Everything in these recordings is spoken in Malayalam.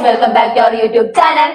Welcome back to our YouTube channel.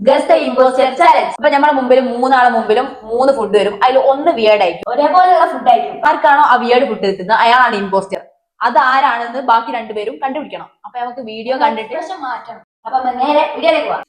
Guess the imposter challenge. അപ്പൊ നമ്മുടെ മുമ്പിൽ മൂന്നാളെ മുമ്പിലും 3 ഫുഡ് വരും. അതിൽ ഒന്ന് വിയേർഡ് ആയിരിക്കും, ഒരേപോലെയുള്ള ഫുഡ് ആയിരിക്കും. ആർക്കാണോ ആ വിയേർഡ് ഫുഡ് കിട്ടുന്നത് അയാളാണ് ഇമ്പോസ്റ്റർ. അത് ആരാണെന്ന് ബാക്കി രണ്ടുപേരും കണ്ടുപിടിക്കണം. അപ്പൊ നമുക്ക് വീഡിയോ കണ്ടിട്ട് മാറ്റണം. അപ്പൊ നേരെ വീഡിയോയിലേക്ക് പോവാം.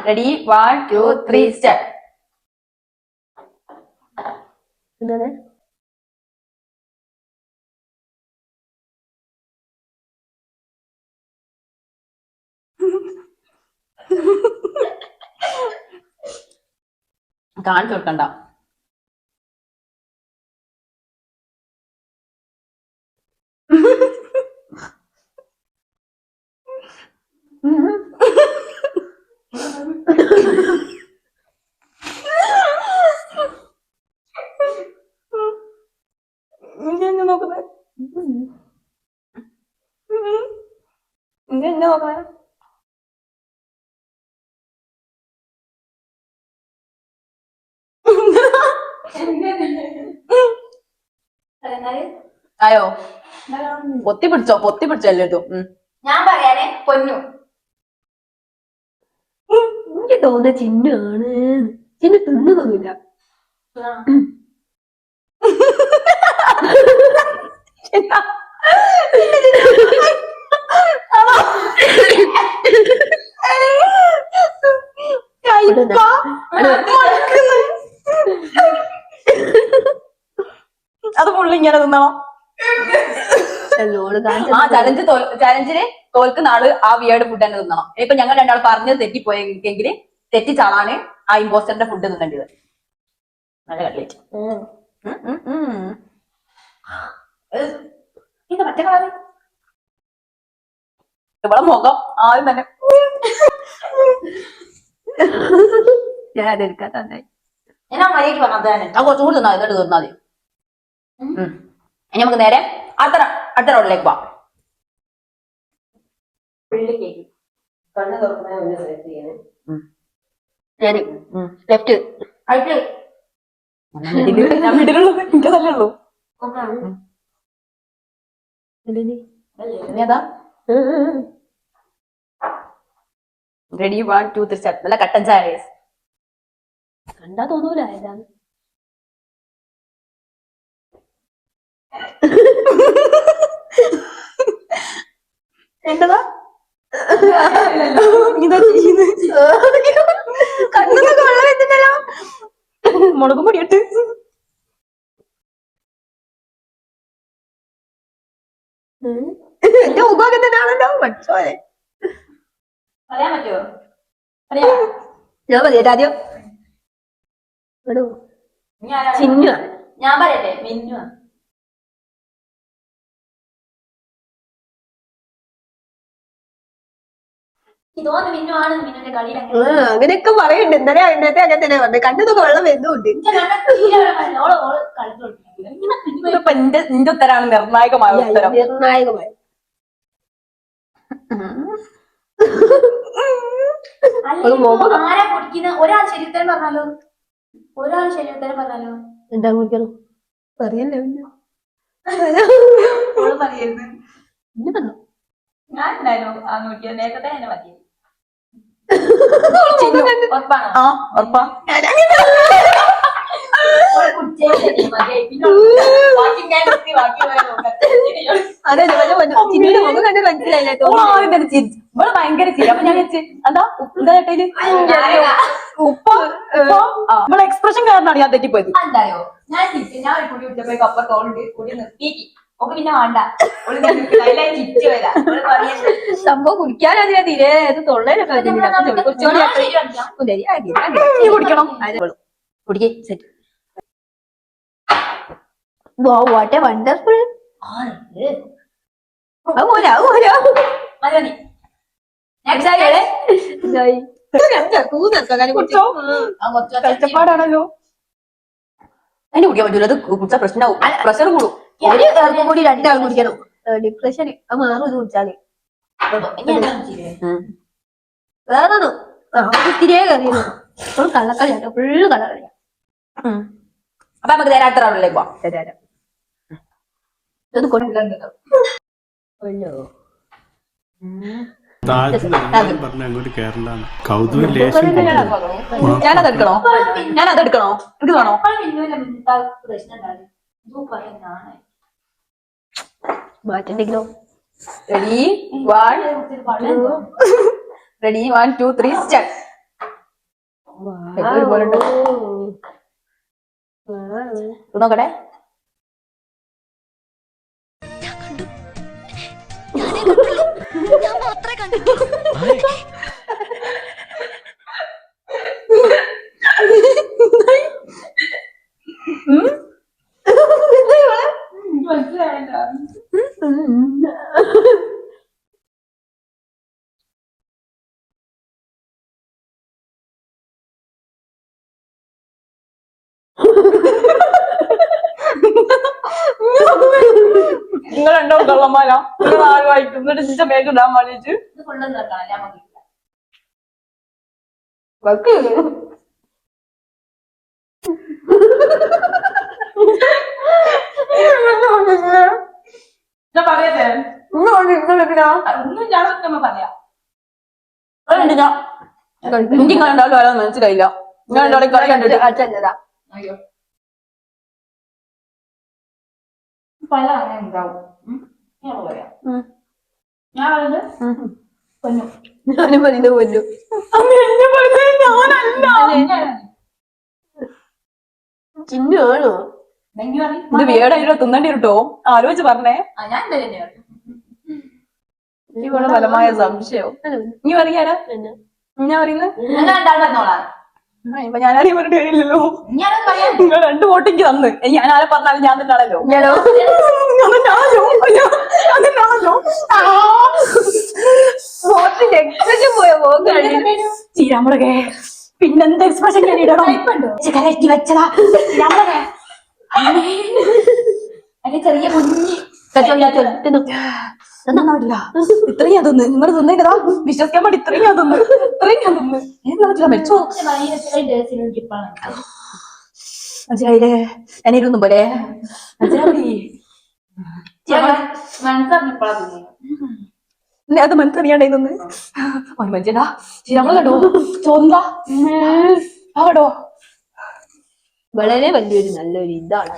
Ready 1 2 3 start. കാണിച്ചു കൊടുക്കണ്ട. നോക്കുന്നേ ആയോ? പൊത്തി പിടിച്ചല്ലേ കേട്ടോ. ഞാൻ പറയാനേ പൊന്നു. എനിക്ക് തോന്നുന്ന ചിന്നാണ്. ചിന്ന തിന്നതൊന്നുമില്ല. അത് ഫുള്ള് ഇങ്ങനെ തിന്നണം. ചലഞ്ചിന് തോൽക്കുന്ന ആള് ആ വിയേർഡ് ഫുഡ് തന്നെ തിന്നണം. ഇപ്പൊ ഞങ്ങൾ രണ്ടാൾ പറഞ്ഞത് തെറ്റിപ്പോയെങ്കിൽ തെറ്റിച്ചാളാണ് ആ ഇമ്പോസ്റ്ററിന്റെ ഫുഡ് തിന്നേണ്ടത്. നല്ല കട്ട്ലേറ്റ്. ഇത് മറ്റേ കളറ് ഇവിടെ മുഖം ആദ്യം തന്നെ. ഞാൻ അതെടുക്കാൻ തന്നെ ഞാൻ മര്യാദക്ക് പറഞ്ഞത് തന്നെ. ആ കുറച്ചുകൂടി തിന്നാ എന്നിട്ട് തിന്നാ മതി. ഇനി നമുക്ക് നേരെ അടുത്ത റോഡിലേക്ക് പോവാം. കണ്ണ് തുറക്കുന്ന സെലക്ട് ചെയ്യണേ. ഞാൻ ലെഫ്റ്റ് ഞാൻ വീട്ടിലുള്ളത് എനിക്ക് തന്നെ ഉള്ളൂ. ഏതാ? Ready 1 2 3 start. നല്ല കട്ടൻ ചായ. കണ്ടാ തോന്നൂല ഏതാണ്. എന്താ കണ്ണൊക്കെ വെള്ളം വെച്ചിട്ടല്ലോ. മുളകും പൊടിയിട്ട് എന്റെ മുഖമൊക്കെ തന്നെയാണല്ലോ. മനസ്സിലായേ? പറയാൻ പറ്റുമോ? ഞാൻ പറയട്ടെ ആദ്യം. ചിന്നു. ഞാൻ പറയട്ടെ. മിന്നു. അങ്ങനെയൊക്കെ പറയുന്നുണ്ട്. ഇന്നലെ അതിനകത്ത് അങ്ങനെ തന്നെ പറഞ്ഞു. കണ്ണതൊക്കെ വെള്ളം വരുന്നുണ്ട്. നിന്റെ ഉത്തരാണ് നിർണായകമായ ഉത്തരം. നിർണായകമായ ഒരാൾ ശരി ഉത്തരം പറഞ്ഞാലോ? ഒരാൾ ശരി ഉത്തരം പറഞ്ഞാലോ? എന്താ കുടിക്കണം പറയല്ലേ? പറയരുത്. ഞാൻ ഉണ്ടായിരുന്നു ആ നോക്കിയത് നേരത്തെ തന്നെ മതി. ഉറപ്പാ. ഭയങ്കര ചിരി. അപ്പൊ ഞാൻ എന്താ എന്താ ചേട്ടയില് നമ്മളെ എക്സ്പ്രഷൻ കാരണമാണ് ഞാൻ തെറ്റിപ്പോയത്. എന്തായോ ഞാൻ ഒരു കുടി വിട്ടപ്പോഴേക്കും അപ്പുറത്തോണ്ട് കുടി നിർത്തിയേക്ക്. ഓക്ക് പിന്നെ വേണ്ട. സംഭവം കുടിക്കാനതിനാ തീരെ തൊള്ളേനൊക്കെ കുടിക്കണം. കുടിക്കേ സെറ്റ്. What a wonderful. കഷ്ടപ്പാടാണല്ലോ. അതിന് കുടിക്കാൻ പറ്റൂല. അത് കുടിച്ചാൽ പ്രശ്നമാവും. പ്രഷർ കൂടും. ഒരു പേർക്കും കൂടി 2 ആൾ കുടിക്കണം. ഡിപ്രഷൻ അത് മാറും ഇത് കുടിച്ചാല്. വേറൊന്നു തിരികെ കറിയുന്നു കള്ളക്കളിയാട്ടോ ഫുള്ള് കള്ളക്കളിയാ. അപ്പൊ നമുക്ക് നേരെ അടുത്ത റൗണ്ടിലേക്ക് പോവാം. ഇത് കൊണ്ടുണ്ടോ പറഞ്ഞ അങ്ങോട്ട് കേരളാണ് കൗതുകം ലേശം ഞാനത് എടുക്കണോ? ഞാനത് എടുക്കണോ? എനിക്ക് വേണോ? മാറ്റണ്ടെങ്കിലോ? Ready 1 2 3 start. നോക്കട്ടെ. നിങ്ങളുണ്ടോ കള്ളന്മാരാ? നിങ്ങൾ ആര് വായിക്കും? എന്നിട്ട് ചിച്ച മേക്ക് ഇടാൻ വേണ്ടിട്ട് ഞാൻ പറയട്ടെ ഒന്നും ഞാൻ പറയാം. എനിക്ക് കണ്ടാലും വരാൻ മനസ്സിലായില്ല. ഞാൻ കളി കണ്ടിട്ട് അച്ഛനതാ പല അങ്ങനെ ഉണ്ടാവും. ഞാൻ പറയാം. ഞാൻ പറയുന്നത് പൊന്നു. ഞാനും പറയുന്നത് പൊന്നു. ചിഹ്നമാണോ? ഇത് വീടായിട്ടോ തിന്നണ്ടി കേട്ടോ. ആലോചിച്ച് പറഞ്ഞേ. ഇവിടെ ഫലമായ സംശയവും നീ പറയാനാ? ഞാൻ പറയുന്നത് ഇപ്പൊ ഞാനാരെയും പറഞ്ഞിട്ട് കാര്യമില്ലല്ലോ. നിങ്ങൾ 2 വോട്ടിക്ക് തന്ന് ഞാൻ ആരെ പറഞ്ഞാലും ഞാൻ തന്നെയാണല്ലോ. ചീരാമുളകെ പിന്നെന്ത് എക്സ്പ്രഷൻ ഞാൻ ഇടണം? കരറ്റി വെച്ചതാ ചീരാമുളകെ. ചെറിയ കുഞ്ഞി ഇത്രയും ഞാൻ തിന്ന്. നിങ്ങൾ തിന്നേതാ വിശ്വസിക്കാൻ വേണ്ടി ഇത്രയും ഞാൻ തിന്ന്. മരിച്ചോ മനസ്സിലായില്ലേ? ഞാനിരുന്നു പോലെ മനസ്സിലായി. അത് മനസ്സറിയാണ്ടേ നിന്ന് മനുഷ്യടാ. നമ്മൾ കണ്ടോ ചോന്താ കേട്ടോ. വളരെ വലിയൊരു നല്ലൊരു ഇതാണ്.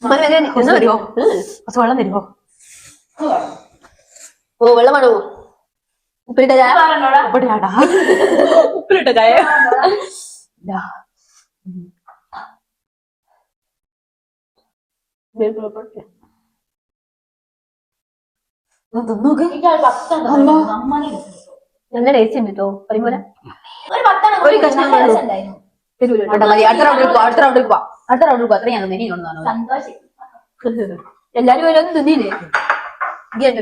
വെള്ളം തരുമോ? ഓ വെള്ളമാണോ? ഉപ്പിലിട്ട ചായ. ഉപ്പിലിട്ട ചായ. നല്ല ടേസ്റ്റ് ഉണ്ട് കേട്ടോ. പറയുമ്പോലെ ഒരു കഷ്ണം അടുത്ത റൗണ്ടിൽ പോവാം. അത്ര ഞാൻ ഇനി സന്തോഷം. എല്ലാരും ഓരോന്നും തിന്നില്ലേ? ഞാൻ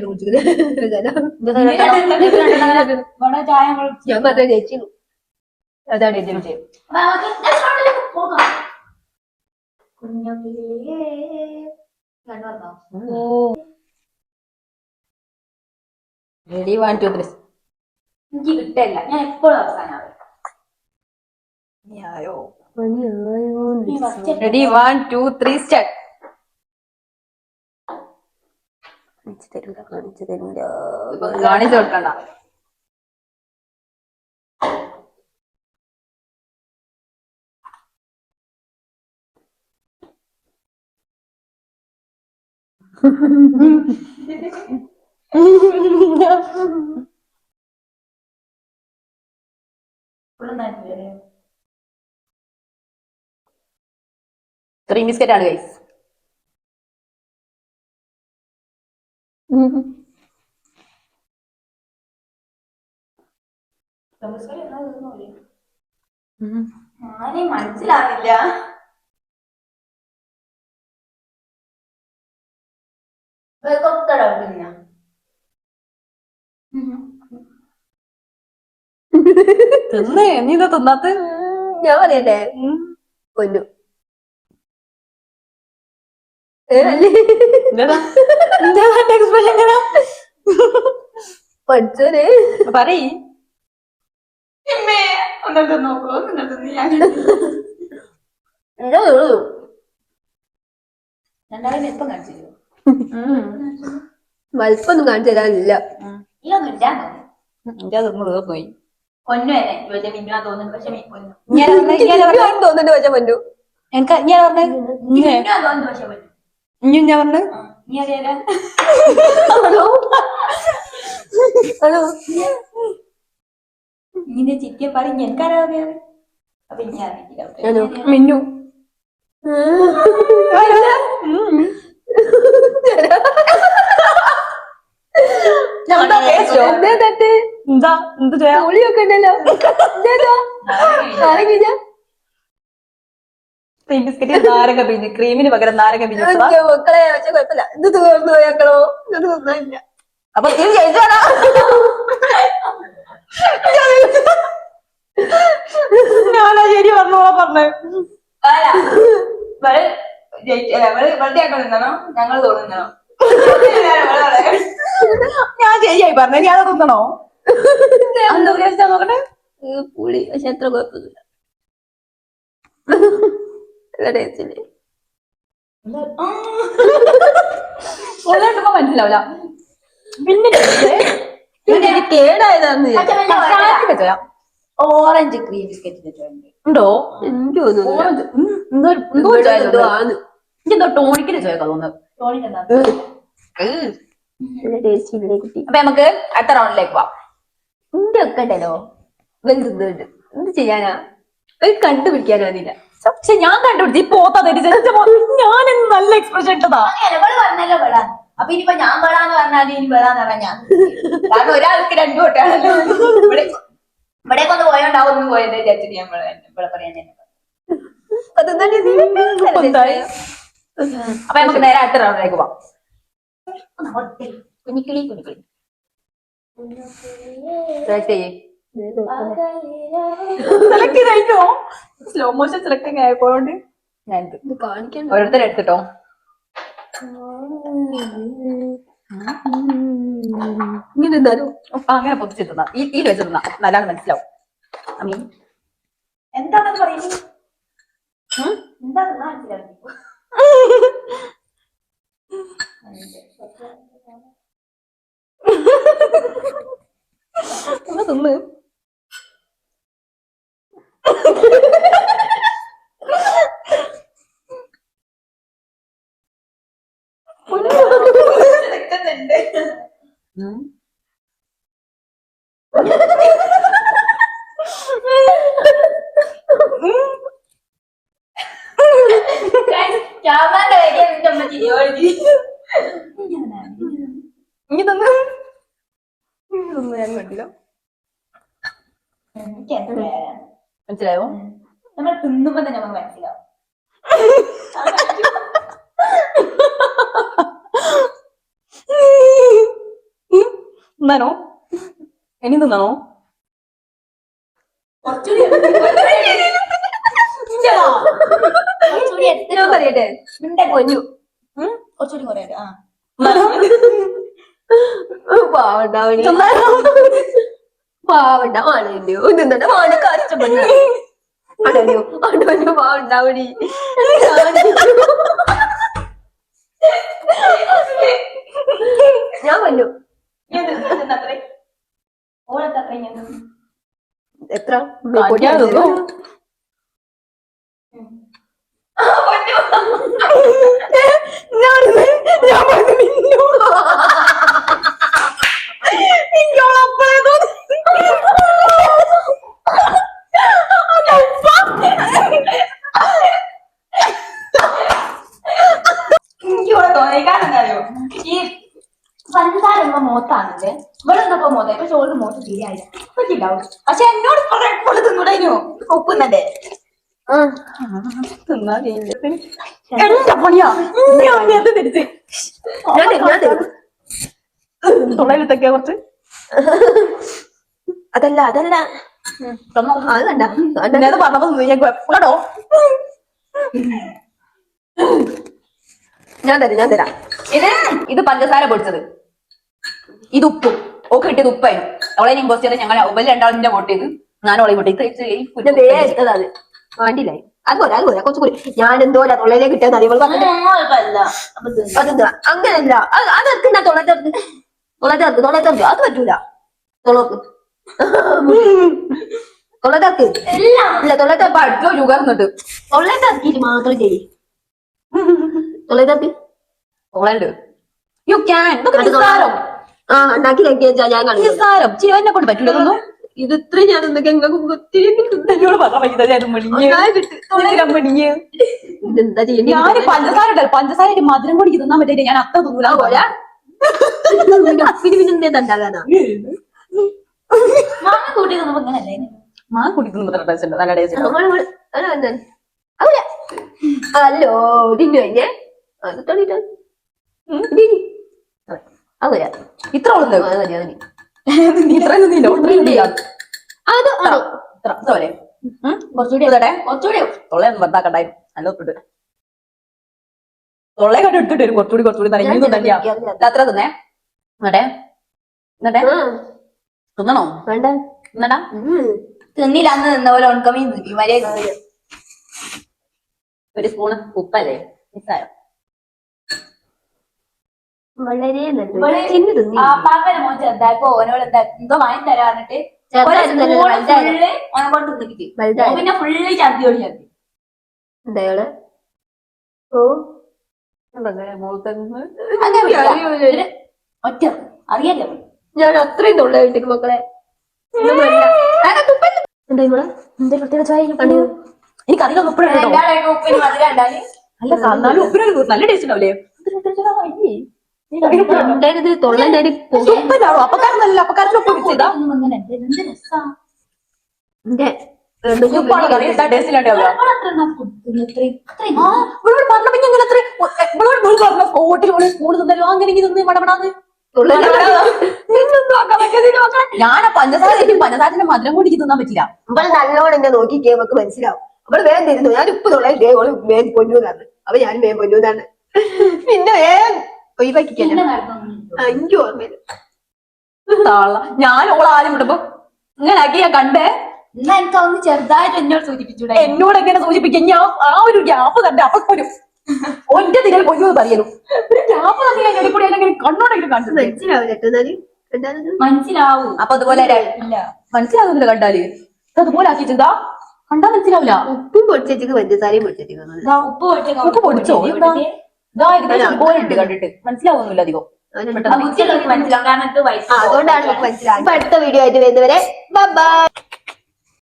മാത്രമേ ജയിച്ചുള്ളൂ. അതാണ് എന്റെ വിജയം. റെഡി 1 2 3. എനിക്ക് കിട്ടില്ല. ഞാൻ എപ്പോഴും അവസാനം. Ready 1 2 3 start. കാണിച്ചു കൊടുക്കണ്ട. ക്രീം ബിസ്ക്കറ്റ് ആണ് ഗൈസ്. ആരെയും മനസ്സിലാവില്ല. തിന്നേ നീ ഇതാ തിന്നാത്ത. ഞാൻ പറയട്ടെ പൊന്നു. പഠിച്ചോനെ പറയ്. രണ്ടാളും എപ്പം കാണിച്ചു വലിപ്പൊന്നും കാണിച്ചു തരാനില്ല. ഇതൊന്നും ഇല്ലാന്നോ എന്റെ അതൊന്ന് പോയി പൊന്നു തന്നെ ഇവന്റെ മിന്നാ തോന്നുന്നു. പക്ഷെ പൊന്നു തോന്നുന്നുണ്ട് പക്ഷെ പറ്റൂ. എനിക്ക് ഞാൻ പറഞ്ഞത് തോന്നുന്നു. പക്ഷെ പൊന്നു ഇഞ്ഞും ഞാൻ പറഞ്ഞത് നീ അറിയാലോ. ഹലോ ഇങ്ങനെ ചിറ്റിയെ പറഞ്ഞ് എനിക്കറിയാം. അപ്പൊ ഇനി ഹലോ അറിയില്ല. മിന്നു എന്താ എന്ത് ചെയ്യാ ഒളിയൊക്കെ ഉണ്ടല്ലോ. ബിസ്ക്കറ്റ് നാരങ്ങ പിഞ്ഞ് ക്രീമിന് പകരം നാരങ്ങ പിഞ്ഞു മക്കളെ പക്ഷെ കുഴപ്പമില്ല. ഇത് തീർന്നു പോയാക്കളോ. ഇത് തിന്നില്ല. അപ്പൊ ഇത് ജയിച്ചാണോ? ഞാനാ ശരി പറഞ്ഞോളാ പറഞ്ഞേ. ഞങ്ങൾ തോന്നുന്നോ ഞാൻ ശരിയായി പറഞ്ഞേ. ഞാൻ തിന്നണോ? എന്താ വിചാരിച്ചാ നോക്കട്ടെ. പുളി പക്ഷെ എത്ര കുഴപ്പമൊന്നുമില്ല. ടേസ്റ്റില് മനസ്സിലാവില്ല. പിന്നെ കേടായതാന്ന് ഓറഞ്ച് ക്രീം ബിസ്ക്കറ്റിന്റെ ചോയുണ്ട് ഉണ്ടോ? എനിക്ക് തോന്നുന്നു ഓറഞ്ച് എന്തോ ആണ്. എന്തോ ടോണിക്കിന്റെ ചോയൊക്കെ തോന്നുന്നു. ടോണിക് എന്താ ടേസ്റ്റ് ഇല്ലേ കുട്ടി. അപ്പൊ നമുക്ക് അടുത്ത റൗണ്ടിലേക്ക് പോവാം. എന്റെ ഒക്കെ ഉണ്ടല്ലോ വലുതുണ്ട്. എന്ത് ചെയ്യാനാ? അത് കണ്ടുപിടിക്കാനാവില്ല. പക്ഷെ ഞാൻ കണ്ടുപിടിച്ചു ഈ പോത്ത ഞാൻ നല്ല എക്സ്പ്രഷൻ ഇട്ടതാ. പറഞ്ഞല്ലോ വെളാൻ. അപ്പൊ ഇനിയിപ്പോ ഞാൻ വെളാന്ന് പറഞ്ഞാൽ ഇനി വെളാന്ന് പറഞ്ഞാൽ ഞാൻ കാരണം ഒരാൾക്ക് രണ്ടു തൊട്ടാണല്ലോ. ഇവിടേക്ക് ഒന്ന് പോയോണ്ടാവും ഒന്നും പോയെന്ന് വിചാരിച്ചിട്ട് ഞാൻ ഇവിടെ പറയാൻ. അപ്പൊ നമുക്ക് നേരെ അടുത്ത റൗണ്ടിലേക്ക് പോവാം. കുഞ്ഞിക്കിളി കുഞ്ഞിക്കിളി സെലക്ട് ചെയ്തോ? സ്ലോ മോഷൻ സെലക്ടിങ് ആയപ്പോഴുണ്ട് ഞാൻ കാണിക്കാൻ ഓരോരുത്തരും എടുത്തിട്ടോ. ഇങ്ങനെ എന്തായാലും അങ്ങനെ പൊതിച്ചിട്ടുന്ന ഈ വെച്ചിരുന്ന നല്ലോണം മനസ്സിലാവും. അമ്മീ എന്താണെന്ന് പറയുന്നത്? എന്താണെന്ന് മനസ്സിലാവും. തിന്ന് ഞാൻ കണ്ടില്ല. മനസ്സിലായോ? നമ്മൾ തിന്നുമ്പോ തന്നെ നമുക്ക് മനസ്സിലാവും. തിന്നാനോ? ഇനി തിന്നണോ? ഞാൻ പറയട്ടെ പൊന്നു കുറച്ചുകൂടി കുറയട്ടെ. പാവണ്ടാവണി പാവണ്ടാവാണോ ഇതെന്താ വാണി കഷ്ടപ്പെട്ടു അടയോ അടോ പാവണ്ടാവണി ഞാൻ പൊന്നു എത്ര ഈ പഞ്ചാര മോത്താണല്ലേ ഇവിടെ നിന്നപ്പോ മോത്ത പക്ഷെ ഓൾക്ക് മോത്ത് ശരിയായില്ല പറ്റിണ്ടാവും. പക്ഷെ എന്നോട് കുറെ തിന്നൂടേനു ഒക്കുന്നല്ലേ പണിയാ തിരിച്ച് തൊള്ളയിലെത്തൊക്കെയാ കുറച്ച്. അതല്ല അതല്ല അത് കണ്ട പറഞ്ഞപ്പോ ഞാൻ തരാം ഇത് പഞ്ചസാര പൊടിച്ചത്, ഇത് ഉപ്പും ഓക്ക് കിട്ടിയത് ഉപ്പായിരുന്നു. അവളെ ഇമ്പോസ്റ്റ് ചെയ്ത് ഞങ്ങൾ അവല് രണ്ടാളിന്റെ വോട്ട് ചെയ്ത് ഞാൻ അവളെ വോട്ട് ചെയ്ത് പിന്നെ വേണ്ടത് അത് വേണ്ടില്ലായി. അതുപോലെ കുറച്ചുകൂടി ഞാൻ എന്തോരാ തൊള്ളയിലേക്ക് കിട്ടിയത് അറിയുമ്പോൾ അതെന്താ അങ്ങനല്ല. അതൊക്കെ ഞാൻ തൊള്ളത്തേർക്ക് അത് പറ്റൂല. തൊള്ളക്ക് തൊള്ളത്തേർക്ക് ഇല്ല തൊള്ളത്തേർക്ക് അടുത്തോ ഷുഗർന്നിട്ട് തൊള്ളത്തേർക്കിട്ട് മാത്രം ചെയ്യും. തൊള്ളത്തേർക്ക് ഓളുണ്ട് യു ക്യാൻ നിസ്സാരം ആ ഉണ്ടാക്കി ഞാൻ കണ്ടു. നിസ്സാരം ചിവനെ കൊണ്ട് പറ്റൂലൊന്നും. ഇത് ഇത്രയും ഞാൻ എന്തൊക്കെ എന്നോട് പറയാൻ പറ്റില്ല ഇതെന്താ ചെയ്യേണ്ടി ഞാൻ പഞ്ചസാര ഉണ്ടല്ലോ പഞ്ചസാര മധുരം കൂടി തിന്നാൻ പറ്റില്ല ഞാൻ അത്ര തിന്നൂല പോലെ പിന്നെ എന്താകാനാ മാങ്ങ കൂട്ടി തിന്നുമ്പോ ഇങ്ങനല്ലേ മാങ്ങ കൂട്ടി തിന്നുമ്പോ ടേസ്റ്റ് ഉണ്ട് നല്ല ടേസ്റ്റ് അല്ലോ ഇതിന്റെ കഴിഞ്ഞേ അത് തൊളിട്ട് അതുവരാ ഇത്ര ഉള്ളത് ഇത്രയും തിന്നില്ല അത് പോലെ കുറച്ചുകൂടി കുറച്ചുകൂടി തൊള്ളയൊന്നും ബന്ധാക്കണ്ടായി നല്ല ഒത്തിട്ട് തൊള്ളയെ കണ്ട് എടുത്തിട്ട് വരും കുറച്ചുകൂടി നനഞ്ഞൊന്നും തന്നെയാ അത്ര തിന്നേ എന്നിട്ടെ എന്നിട്ടെ തിന്നണോ വേണ്ട തിന്നടാ തിന്നില്ല അന്ന് നിന്ന പോലെ ഉണക്കമീൻ തിന്നി മര്യാദ ഒരു സ്പൂണ് ഉപ്പല്ലേ നിസ്സാരം വളരെ നല്ല പാപ്പനെ മോൻ ചെറുതായപ്പോ ഓനോട് എന്തോ വാങ്ങി തരാന്നിട്ട് പിന്നെ ഫുള്ള് ഛർദിയോട് ഛർദി എന്തായാലും ഓ ഒറ്റ അറിയാലോ ഞാൻ അത്രയും തൊള്ളായിട്ട് മക്കളെ എനിക്കറിയാം നല്ല ടേസ്റ്റ് ഉണ്ടാവില്ലേ തൊള്ളാരി അപ്പക്കാരനല്ല അപ്പക്കാരൻ ഒപ്പം വെച്ചതാ ഞാൻ പഞ്ചസാരന്റെ മധുരം കൂടി തിന്നാൻ പറ്റില്ല ഇവിടെ നല്ലോണം എന്നെ നോക്കിക്കേ നമുക്ക് മനസ്സിലാവും അവിടെ വേഗം തരുന്നു ഞാൻ ഉപ്പ് തൊള്ളേ ഓള് വേഗം പൊന്നൂന്നാണ് അപ്പൊ ഞാൻ വേഗം പൊന്നൂന്നാണ് പിന്നെ വേഗം ഒഴിവാക്കിക്കല്ല എനിക്ക് ഓർമ്മയില്ല ഞാൻ ഓളാരും വിട്ടപ്പോ ഇങ്ങനെ ആക്കി ഞാൻ കണ്ടേ എന്നാ എനിക്ക് ഒന്ന് ചെറുതായിട്ട് എന്നോട് സൂചിപ്പിച്ചൂടെ എന്നോട് എങ്ങനെ സൂചിപ്പിക്കാൻ ഞാൻ ആ ഒരു ഗ്യാപ്പ് കണ്ടേ അപ്പൊ ഒരു ഒറ്റ തിരികൾ കൊയ്യൂന്ന് പറയലു ഒരു ഗ്യാപ്പ് തന്നെ കൂടി അല്ലെങ്കിൽ കണ്ണോടെങ്കിലും കണ്ടു മനസ്സിലാവില്ല മനസ്സിലാവും അപ്പൊ അതുപോലെ മനസ്സിലാവുന്നില്ല കണ്ടാല് അതുപോലെ ആക്കിച്ചെന്താ കണ്ടാ മനസ്സിലാവില്ല ഉപ്പും പൊടിച്ചേക്ക് പഞ്ചസാരയും പൊടിച്ചേക്ക് ഉപ്പ് പൊടിച്ചോ പോലെ ഉണ്ട് കണ്ടിട്ട് മനസ്സിലാവുന്നില്ല അധികം അതുകൊണ്ടാണ് നമുക്ക് മനസ്സിലാവും അടുത്ത വീഡിയോ ആയിട്ട് വരുന്നവരെ ബൈ.